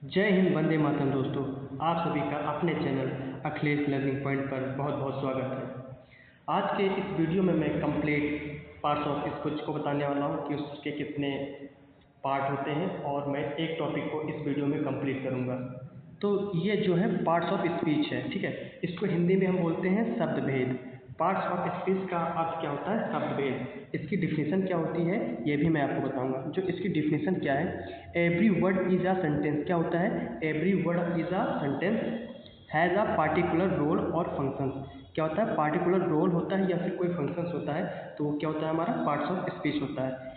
जय हिंद, वंदे मातरम। दोस्तों, आप सभी का अपने चैनल अखिलेश लर्निंग पॉइंट पर बहुत बहुत स्वागत है। आज के इस वीडियो में मैं कंप्लीट पार्ट्स ऑफ स्पीच को बताने वाला हूं कि उसके कितने पार्ट होते हैं और मैं एक टॉपिक को इस वीडियो में कंप्लीट करूंगा। तो ये जो है पार्ट्स ऑफ स्पीच है, ठीक है। इसको हिंदी में हम बोलते हैं शब्द भेद। पार्ट्स ऑफ स्पीच का अर्थ क्या होता है? शब्द भेद। इसकी डिफिनेशन क्या होती है ये भी मैं आपको बताऊंगा। जो इसकी डिफिनेशन क्या है, every word is a sentence. क्या होता है? Every word is a sentence has a particular role और फंक्शंस। क्या होता है? पार्टिकुलर रोल होता है या फिर कोई फंक्शंस होता है, तो वो क्या होता है? हमारा पार्ट्स ऑफ स्पीच होता है।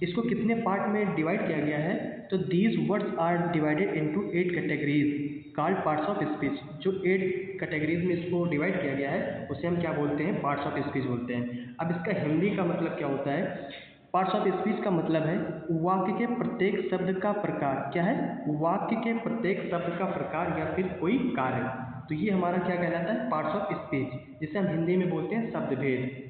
इसको कितने पार्ट में डिवाइड किया गया है? तो these words are divided into 8 categories called parts of speech. जो 8 कैटेगरीज में इसको डिवाइड किया गया है उसे हम क्या बोलते हैं? पार्ट्स ऑफ स्पीच बोलते हैं। अब इसका हिंदी का मतलब क्या होता है? पार्ट्स ऑफ स्पीच का मतलब है वाक्य के प्रत्येक शब्द का प्रकार। क्या है? वाक्य के प्रत्येक शब्द का प्रकार या फिर कोई कार्य। तो ये हमारा क्या कहलाता है? पार्ट्स ऑफ स्पीच, जिसे हम हिंदी में बोलते हैं शब्द भेद।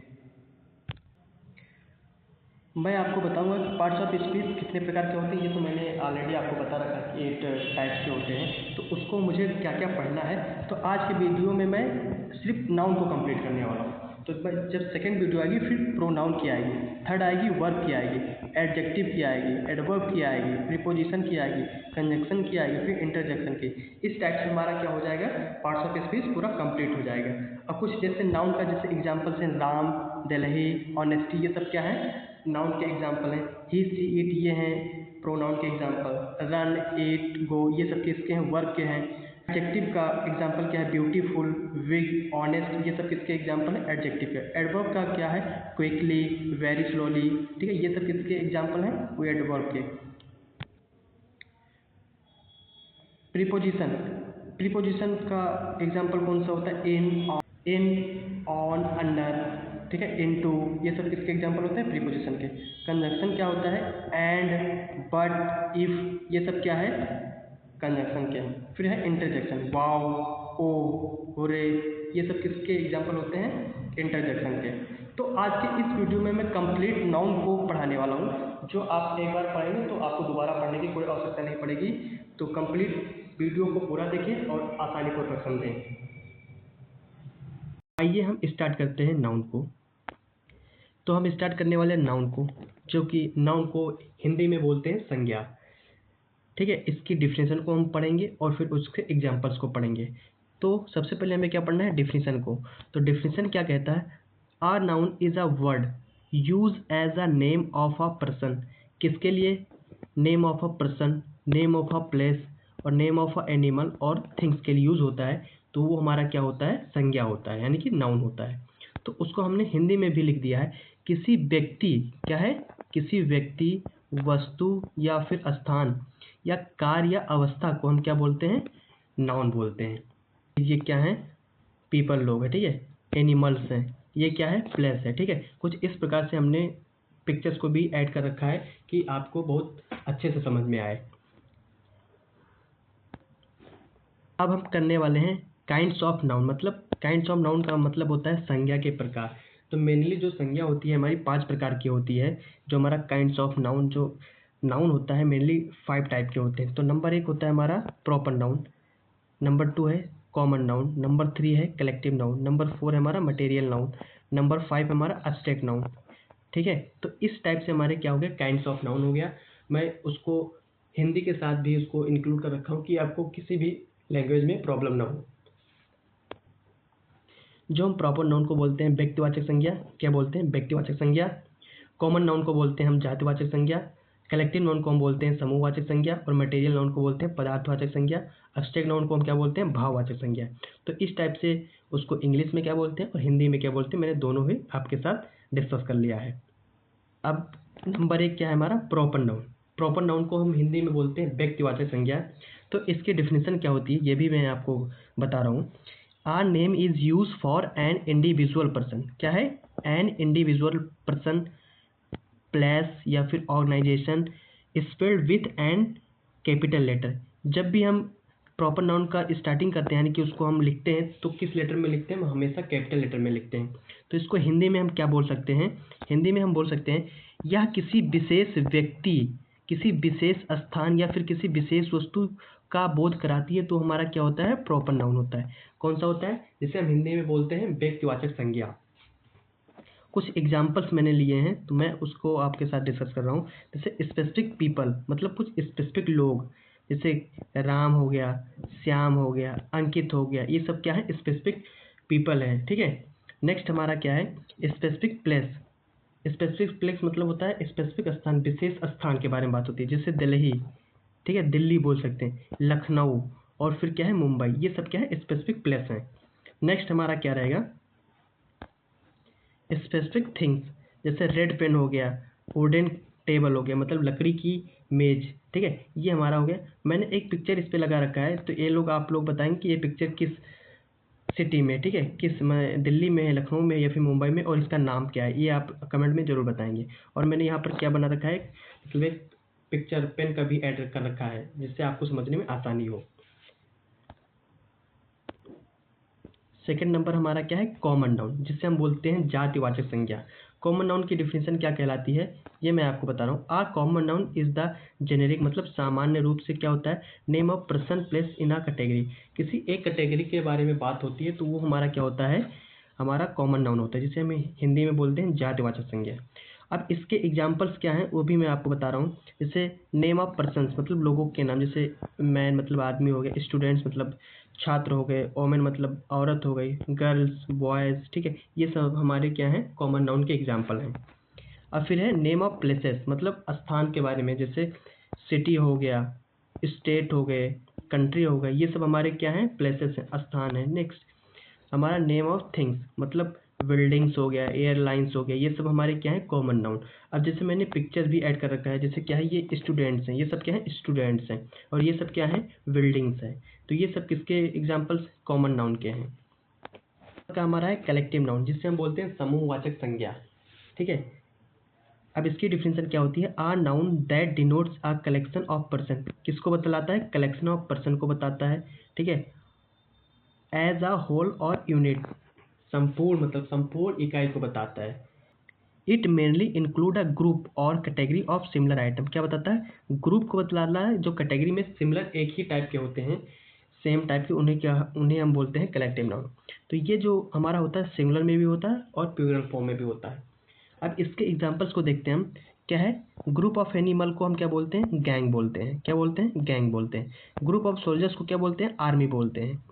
मैं आपको बताऊंगा कि पार्ट्स ऑफ स्पीच कितने प्रकार के होते हैं। ये तो मैंने ऑलरेडी आपको बता रखा है कि 8 टाइप्स के होते हैं, तो उसको मुझे क्या क्या पढ़ना है। तो आज के वीडियो में मैं सिर्फ नाउन को कंप्लीट करने वाला हूँ। तो जब सेकंड वीडियो आएगी फिर प्रोनाउन की आएगी, थर्ड आएगी वर्ब की आएगी, एडजेक्टिव की आएगी, एडवर्ब की आएगी, प्रीपोजिशन की आएगी, कंजंक्शन की आएगी, फिर इंटरजेक्शन की। इस टाइप से हमारा क्या हो जाएगा? पार्ट्स ऑफ स्पीच पूरा कंप्लीट हो जाएगा। अब कुछ जैसे नाउन का जैसे एग्जाम्पल्स हैं, राम, दिल्ली, ऑनेस्टी, ये सब क्या है? नाउन के एग्जाम्पल हैं। ही, सी, इट, ये हैं प्रोनाउन के एग्जाम्पल। रन, ईट, गो, ये सब किसके हैं? वर्ब के हैं। एडजेक्टिव का एग्जाम्पल क्या है? ब्यूटीफुल, विग, ऑनेस्ट, ये सब किसके एग्जाम्पल है? एडजेक्टिव के। एडवर्ब का क्या है? क्विकली, वेरी स्लोली, ठीक है, ये सब किसके एग्जाम्पल हैं? वो एडवर्ब के। प्रीपोजिशन, प्रीपोजिशन का एग्जाम्पल कौन सा होता है? इन, ऑन, अंडर, ठीक है, इनटू, ये सब किसके एग्जाम्पल होते हैं? प्रीपोजिशन के। कंजंक्शन क्या होता है? एंड, बट, इफ, ये सब क्या है? कंजंक्शन के हैं। फिर है इंटरजेक्शन, वाव, ओ, होरे, ये सब किसके एग्जाम्पल होते हैं? इंटरजेक्शन के। तो आज के इस वीडियो में मैं कंप्लीट नाउन को पढ़ाने वाला हूँ। जो आप एक बार पढ़ेंगे तो आपको दोबारा पढ़ने की कोई आवश्यकता नहीं पड़ेगी। तो कंप्लीट वीडियो को पूरा देखें और आसानी पूर्वक समझें। आइए हम स्टार्ट करते हैं नाउन को। तो हम स्टार्ट करने वाले हैं नाउन को, जो कि नाउन को हिंदी में बोलते हैं संज्ञा, ठीक है। इसकी डिफिनेशन को हम पढ़ेंगे और फिर उसके एग्जांपल्स को पढ़ेंगे। तो सबसे पहले हमें क्या पढ़ना है? डिफिनेशन को। तो डिफिनेशन क्या कहता है? A noun is a word use as a name of a person. किसके लिए? Name of a person, name of a place और नेम ऑफ अ एनिमल और थिंग्स के लिए यूज होता है। तो वो हमारा क्या होता है? संज्ञा होता है, यानी कि नाउन होता है। तो उसको हमने हिंदी में भी लिख दिया है। किसी व्यक्ति, क्या है? किसी व्यक्ति, वस्तु या फिर स्थान या कार्य या अवस्था को हम क्या बोलते हैं? नाउन बोलते हैं। ये क्या है? पीपल, लोग है, ठीक है। एनिमल्स हैं, ये क्या है? प्लेस है, ठीक है। कुछ इस प्रकार से हमने पिक्चर्स को भी ऐड कर रखा है कि आपको बहुत अच्छे से समझ में आए। अब हम करने वाले हैं काइंड्स ऑफ नाउन। मतलब काइंड्स ऑफ नाउन का मतलब होता है संज्ञा के प्रकार। तो मेनली जो संज्ञा होती है हमारी 5 प्रकार की होती है। जो हमारा काइंड्स ऑफ नाउन, जो नाउन होता है मेनली 5 टाइप के होते हैं। तो नंबर 1 होता है हमारा प्रॉपर नाउन, नंबर 2 है कॉमन नाउन, नंबर 3 है कलेक्टिव नाउन, नंबर 4 है हमारा मटेरियल नाउन, नंबर 5 है हमारा एब्स्ट्रैक्ट नाउन, ठीक है। तो इस टाइप से हमारे क्या हो गया? काइंड्स ऑफ नाउन हो गया। मैं उसको हिंदी के साथ भी उसको इंक्लूड कर रखा हूँ कि आपको किसी भी लैंग्वेज में प्रॉब्लम ना हो। जो हम प्रॉपर नाउन को बोलते हैं व्यक्तिवाचक संज्ञा, क्या बोलते हैं? व्यक्तिवाचक संज्ञा। कॉमन नाउन को बोलते हैं हम जातिवाचक संज्ञा। कलेक्टिव नाउन को हम बोलते हैं समूहवाचक संज्ञा और मटेरियल नाउन को बोलते हैं पदार्थवाचक संज्ञा। एब्स्ट्रैक्ट नाउन को हम क्या बोलते हैं? भाववाचक संज्ञा। तो इस टाइप से उसको इंग्लिश में क्या बोलते हैं और हिंदी में क्या बोलते हैं, मैंने दोनों ही आपके साथ डिस्कस कर लिया है। अब नंबर 1 क्या है हमारा? Proper noun. प्रॉपर नाउन को हम हिंदी में बोलते हैं व्यक्तिवाचक संज्ञा। तो इसकी डिफिनेशन क्या होती है ये भी मैं आपको बता रहा हूँ। Our name is use for an individual person. क्या है? एन इंडिविजुअल पर्सन, प्लेस या फिर organization spelled with an capital letter. जब भी हम प्रॉपर नाउन का स्टार्टिंग करते हैं, यानी कि उसको हम लिखते हैं, तो किस लेटर में लिखते हैं? हम हमेशा कैपिटल लेटर में लिखते हैं। तो इसको हिंदी में हम क्या बोल सकते हैं? हिंदी में हम बोल सकते हैं यह किसी विशेष व्यक्ति किसी विशेष स्थान या फिर किसी विशेष वस्तु का बोध कराती है तो हमारा क्या होता है, प्रॉपर नाउन होता है। कौन सा होता है, जिसे हम हिंदी में बोलते हैं व्यक्तिवाचक संज्ञा। कुछ एग्जाम्पल्स मैंने लिए हैं तो मैं उसको आपके साथ डिस्कस कर रहा हूँ। जैसे स्पेसिफिक पीपल, मतलब कुछ स्पेसिफिक लोग, जैसे राम हो गया, श्याम हो गया, अंकित हो गया, ये सब क्या है, स्पेसिफिक पीपल है। ठीक है। नेक्स्ट हमारा क्या है, स्पेसिफिक प्लेस। स्पेसिफिक प्लेस मतलब होता है स्पेसिफिक स्थान, विशेष स्थान के बारे में बात होती है, जैसे दिल्ली, ठीक है, दिल्ली बोल सकते हैं, लखनऊ, और फिर क्या है, मुंबई, ये सब क्या है, स्पेसिफिक प्लेस है। नेक्स्ट हमारा क्या रहेगा, स्पेसिफिक थिंग्स, जैसे रेड पेन हो गया, वुडन टेबल हो गया, मतलब लकड़ी की मेज। ठीक है, ये हमारा हो गया। मैंने एक पिक्चर इस पे लगा रखा है, तो ये लोग आप लोग बताएंगे कि ये पिक्चर किस सिटी में, ठीक है, किस में, दिल्ली में है, लखनऊ में या फिर मुंबई में, और इसका नाम क्या है, ये आप कमेंट में ज़रूर बताएंगे। और मैंने यहाँ पर क्या बना रखा है, मतलब एक पिक्चर पेन का भी ऐड कर रखा है, जिससे आपको समझने में आसानी हो। सेकंड नंबर हमारा क्या है, कॉमन नाउन, जिससे हम बोलते हैं जातिवाचक संज्ञा। कॉमन नाउन की डिफिनेशन क्या कहलाती है, ये मैं आपको बता रहा हूँ। A common noun is the generic, मतलब सामान्य रूप से क्या होता है, name of person place in a category. किसी एक कैटेगरी के बारे में बात होती है तो वो हमारा क्या होता है, हमारा कॉमन नाउन होता है, जिसे हम हिंदी में बोलते हैं जातिवाचक संज्ञा। अब इसके एग्जाम्पल्स क्या हैं वो भी मैं आपको बता रहा हूँ। जैसे नेम ऑफ पर्सन्स, मतलब लोगों के नाम, जैसे मैन मतलब आदमी हो गया, स्टूडेंट्स मतलब छात्र हो गए, वोमेन मतलब औरत हो गई, गर्ल्स, बॉयज़, ठीक है, ये सब हमारे क्या हैं, कॉमन नाउन के एग्जाम्पल हैं। अब फिर है नेम ऑफ प्लेसेस, मतलब स्थान के बारे में, जैसे सिटी हो गया, स्टेट हो गए, कंट्री हो गए, ये सब हमारे क्या हैं, प्लेसेस हैं, स्थान है। नेक्स्ट हमारा नेम ऑफ थिंग्स, मतलब बिल्डिंग्स हो गया, एयरलाइंस हो गया, ये सब हमारे क्या है, कॉमन नाउन। अब जैसे मैंने पिक्चर भी ऐड कर रखा है, जैसे क्या है, ये स्टूडेंट्स हैं, ये सब क्या है, स्टूडेंट्स हैं, और ये सब क्या है, बिल्डिंग्स हैं। तो ये सब किसके एग्जाम्पल्स, कॉमन नाउन के हैं। का हमारा है कलेक्टिव नाउन, जिससे हम बोलते हैं समूहवाचक संज्ञा। ठीक है। अब इसकी डिफिनेशन क्या होती है, a noun that denotes a collection of person, किसको बतलाता है, कलेक्शन ऑफ पर्सन को बताता है। ठीक है। एज अ होल और यूनिट, संपूर्ण मतलब संपूर्ण इकाई को बताता है। It mainly include a group और कैटेगरी ऑफ सिमिलर आइटम, क्या बताता है, ग्रुप को बतलाता है जो कैटेगरी में सिमिलर एक ही टाइप के होते हैं, सेम टाइप के, उन्हें हम बोलते हैं कलेक्टिव नाउन। तो ये जो हमारा होता है सिंगुलर में भी होता है और प्लूरल फॉर्म में भी होता है। अब इसके एग्जांपल्स को देखते हैं हम। क्या है, ग्रुप ऑफ एनिमल को हम क्या बोलते हैं, गैंग बोलते हैं, क्या बोलते हैं, गैंग बोलते हैं। ग्रुप ऑफ सोल्जर्स को क्या बोलते हैं, आर्मी बोलते हैं।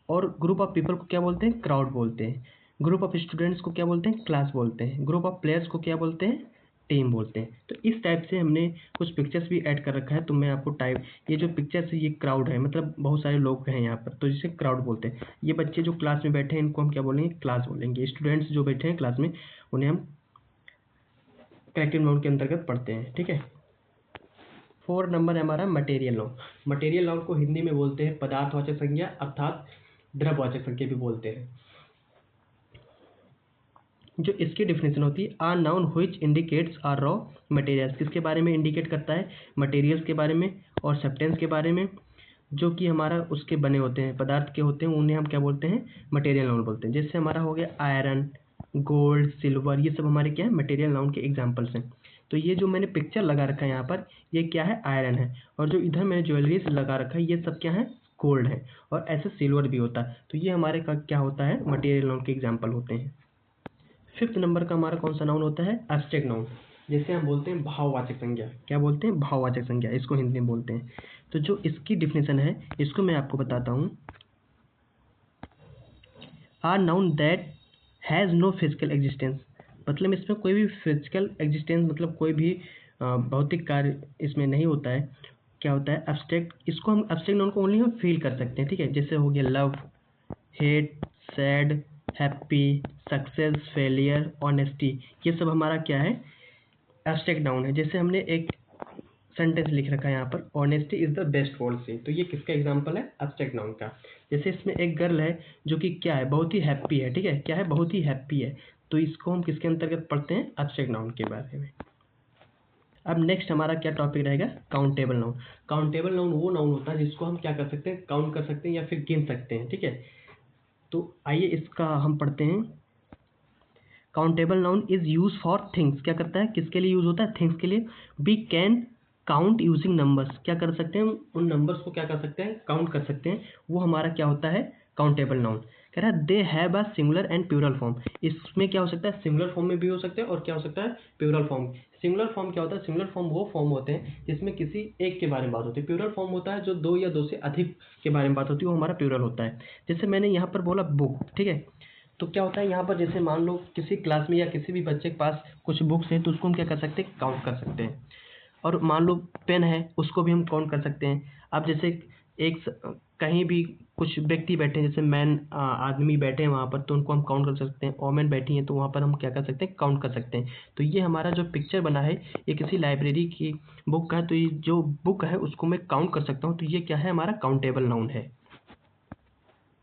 और ग्रुप ऑफ पीपल को क्या बोलते हैं, क्राउड बोलते हैं। ग्रुप ऑफ स्टूडेंट्स को क्या बोलते हैं, क्लास बोलते हैं। ग्रुप ऑफ प्लेयर्स को क्या बोलते हैं, टीम बोलते हैं। तो इस टाइप से हमने कुछ पिक्चर्स भी ऐड कर रखा है, तो मैं आपको टाइप, ये जो पिक्चर्स है ये क्राउड है, मतलब बहुत सारे लोग हैं यहाँ पर, तो जिसे क्राउड बोलते हैं। ये बच्चे जो क्लास में बैठे हैं इनको हम क्या बोलेंगे, क्लास बोलेंगे। स्टूडेंट्स जो बैठे हैं क्लास में उन्हें हम कलेक्टिव नाउन के अंतर्गत पढ़ते हैं। ठीक है। 4 नंबर है हमारा मटेरियल नाउन। मटेरियल नाउन को हिंदी में बोलते हैं पदार्थवाचक संज्ञा, अर्थात द्रव्यवाचक संज्ञा भी बोलते हैं। जो इसकी डिफिनेशन होती है, a noun which indicates are raw materials, किसके बारे में इंडिकेट करता है, मटेरियल्स के बारे में और सब्सटेंस के बारे में, जो कि हमारा उसके बने होते हैं, पदार्थ के होते हैं, उन्हें हम क्या बोलते हैं, मटेरियल नाउन बोलते हैं। जैसे हमारा हो गया आयरन, गोल्ड, सिल्वर, ये सब हमारे क्या है, मटेरियल नाउन के एग्जाम्पल्स हैं। तो ये जो मैंने पिक्चर लगा रखा है यहाँ पर, ये क्या है, आयरन है, और जो इधर मैंने ज्वेलरीज लगा रखा है ये सब क्या है, गोल्ड है, और ऐसे सिल्वर भी होता है। तो ये हमारे का क्या होता है, मटेरियल नाउन के एग्जाम्पल होते हैं। 5th नंबर का हमारा कौन सा नाउन होता है, एब्स्ट्रैक्ट नाउन, जैसे हम बोलते हैं भाववाचक संज्ञा। क्या बोलते हैं, भाववाचक संज्ञा, इसको हिंदी में बोलते हैं। तो जो इसकी डिफिनेशन है इसको मैं आपको बताता हूँ। A noun that has no physical existence, मतलब इसमें कोई भी फिजिकल एग्जिस्टेंस, मतलब कोई भी भौतिक कार्य इसमें नहीं होता है। क्या होता है, एब्स्ट्रैक्ट, इसको हम एब्स्ट्रैक्ट नाउन को ओनली हम फील कर सकते हैं। ठीक है। जैसे हो गया love, hate, sad, happy, success, failure, honesty, ये सब हमारा क्या है, एब्स्ट्रैक्ट नाउन है। जैसे हमने एक सेंटेंस लिख रखा है यहाँ पर, honesty is the best policy, तो ये किसका एग्जांपल है, एब्स्ट्रैक्ट नाउन का। जैसे इसमें एक गर्ल है जो कि क्या है, बहुत ही हैप्पी है। ठीक है, क्या है, बहुत ही हैप्पी है, तो इसको हम किसके अंतर्गत पढ़ते हैं, एब्स्ट्रैक्ट नाउन के बारे में। अब नेक्स्ट हमारा क्या टॉपिक रहेगा, काउंटेबल नाउन। काउंटेबल नाउन वो नाउन होता है जिसको हम क्या कर सकते हैं, काउंट कर सकते हैं या फिर गिन सकते हैं। ठीक है। तो आइए इसका हम पढ़ते हैं। Countable noun is use for things, क्या करता है, किसके लिए यूज होता है, थिंग्स के लिए। We can count using numbers, क्या कर सकते हैं हम उन नंबर्स को क्या कर सकते हैं, काउंट कर सकते हैं, वो हमारा क्या होता है, काउंटेबल नाउन। कह रहा है they have a singular and plural form, इसमें क्या हो सकता है, सिंगुलर फॉर्म में भी हो सकते हैं और क्या हो सकता है, प्लूरल फॉर्म। सिंगुलर फॉर्म क्या होता है, सिंगुलर फॉर्म वो फॉर्म होते हैं जिसमें किसी एक के बारे में बात होती है। प्लूरल फॉर्म होता है जो दो या दो से अधिक के बारे में बात होती है, वो हमारा प्लूरल होता है। जैसे मैंने यहाँ पर बोला बुक, ठीक है, तो क्या होता है यहाँ पर, जैसे मान लो किसी क्लास में या किसी भी बच्चे के पास कुछ बुक्स हैं तो उसको हम क्या कर सकते हैं, काउंट कर सकते हैं। और मान लो पेन है, उसको भी हम काउंट कर सकते हैं। अब जैसे कहीं भी कुछ व्यक्ति बैठे हैं, जैसे मैन आदमी बैठे हैं वहाँ पर, तो उनको हम काउंट कर सकते हैं। वोमेन बैठी हैं तो वहाँ पर हम क्या कर सकते हैं, काउंट कर सकते हैं। तो ये हमारा जो पिक्चर बना है ये किसी लाइब्रेरी की बुक का है, तो ये जो बुक है उसको मैं काउंट कर सकता हूँ, तो ये क्या है, हमारा काउंटेबल नाउन है।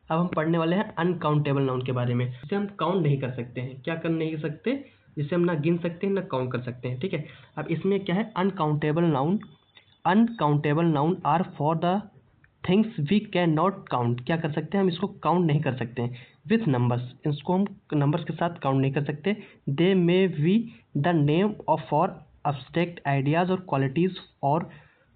अब हम पढ़ने वाले हैं अनकाउंटेबल नाउन के बारे में, जिसे हम काउंट नहीं कर सकते हैं। क्या कर नहीं सकते, जिसे हम ना गिन सकते हैं ना काउंट कर सकते हैं, ठीक है। अब इसमें क्या है, uncountable noun, uncountable noun are for the things we can not count, क्या कर सकते हैं, हम इसको काउंट नहीं कर सकते हैं। विथ नंबर्स, इसको हम नंबर्स के साथ काउंट नहीं कर सकते। They may be the name of for abstract ideas और क्वालिटीज और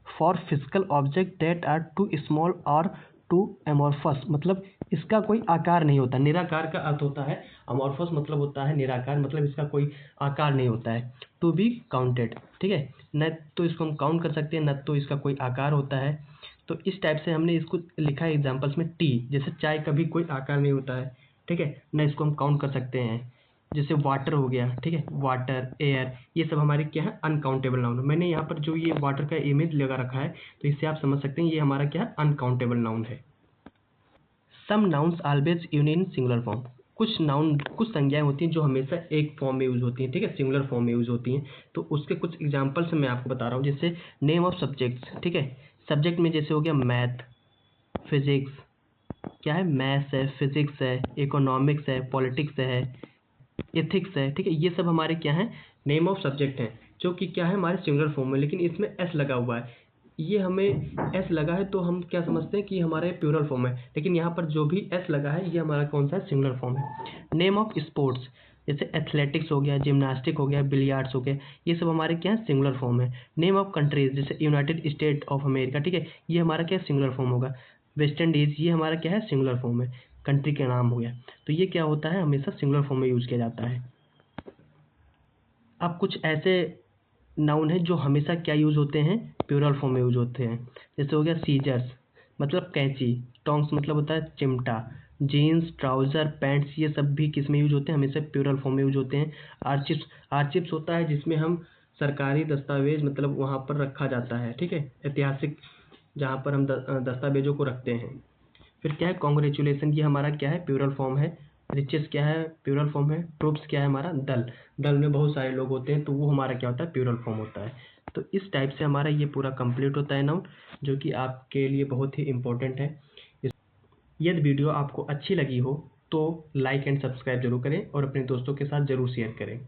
for physical object that are too small और टू एमोर्फस, मतलब इसका कोई आकार नहीं होता। निराकार का अर्थ होता है, अमोर्फस मतलब होता है निराकार, मतलब इसका कोई आकार नहीं होता है। टू बी काउंटेड, ठीक है, न तो इसको हम काउंट कर सकते हैं न तो इसका कोई आकार होता है। तो इस टाइप से हमने इसको लिखा है एग्जाम्पल्स में। टी, जैसे चाय का भी कोई आकार नहीं होता है, ठीक है, न इसको हम काउंट कर सकते हैं। जैसे वाटर हो गया, ठीक है, वाटर, एयर, ये सब हमारे क्या है, अनकाउंटेबल नाउन। मैंने यहाँ पर जो ये वाटर का इमेज लगा रखा है, तो इससे आप समझ सकते हैं ये हमारा क्या है, अनकाउंटेबल नाउन है। Some nouns always use in singular form, कुछ नाउन, कुछ संज्ञाएं होती हैं जो हमेशा एक फॉर्म में यूज होती हैं, ठीक है, सिंगुलर फॉर्म में यूज होती हैं। तो उसके कुछ एग्जांपल्स मैं आपको बता रहा हूँ। जैसे नेम ऑफ सब्जेक्ट्स, ठीक है, सब्जेक्ट में जैसे हो गया मैथ, फिजिक्स, क्या है, मैथ्स है, फिजिक्स है, इकोनॉमिक्स है, पॉलिटिक्स है, एथिक्स है, ठीक है, ये सब हमारे क्या हैं, नेम ऑफ सब्जेक्ट हैं, जो कि क्या है, हमारे सिंगुलर फॉर्म में। लेकिन इसमें एस लगा हुआ है, ये हमें एस लगा है तो हम क्या समझते हैं कि हमारे प्लूरल फॉर्म है, लेकिन यहाँ पर जो भी एस लगा है ये हमारा कौन सा है, सिंगुलर फॉर्म है। नेम ऑफ स्पोर्ट्स, जैसे एथलेटिक्स हो गया, जिम्नास्टिक हो गया, बिलियार्ड्स हो गया, ये सब हमारे क्या है, सिंगुलर फॉर्म है। नेम ऑफ कंट्रीज, जैसे यूनाइटेड स्टेट ऑफ अमेरिका, ठीक है, ये हमारा क्या है, सिंगुलर फॉर्म होगा। वेस्ट इंडीज, ये हमारा क्या है, सिंगुलर फॉर्म है, कंट्री का नाम हो गया। तो ये क्या होता है, हमेशा सिंगुलर फॉर्म में यूज किया जाता है। अब कुछ ऐसे नाउन है जो हमेशा क्या यूज होते हैं, प्लूरल फॉर्म में यूज होते हैं। जैसे हो गया सीजर्स, मतलब कैंची, टोंग्स मतलब होता है चिमटा, जीन्स, ट्राउजर, पैंट्स, ये सब भी किस में यूज होते हैं, हमेशा प्लूरल फॉर्म में यूज होते हैं। आर्चिप्स, आर्चिप्स होता है जिसमें हम सरकारी दस्तावेज मतलब वहाँ पर रखा जाता है, ठीक है, ऐतिहासिक जहाँ पर हम दस्तावेजों को रखते हैं। फिर क्या है, कॉन्ग्रेचुलेसन, ये हमारा क्या है, प्लूरल फॉर्म है। रिचेस क्या है, प्लूरल फॉर्म है। ट्रूप्स क्या है हमारा, दल, दल में बहुत सारे लोग होते हैं तो वो हमारा क्या होता है, प्लूरल फॉर्म होता है। तो इस टाइप से हमारा ये पूरा कंप्लीट होता है नाउन, जो कि आपके लिए बहुत ही इम्पोर्टेंट है। यदि वीडियो आपको अच्छी लगी हो तो लाइक एंड सब्सक्राइब जरूर करें और अपने दोस्तों के साथ ज़रूर शेयर करें।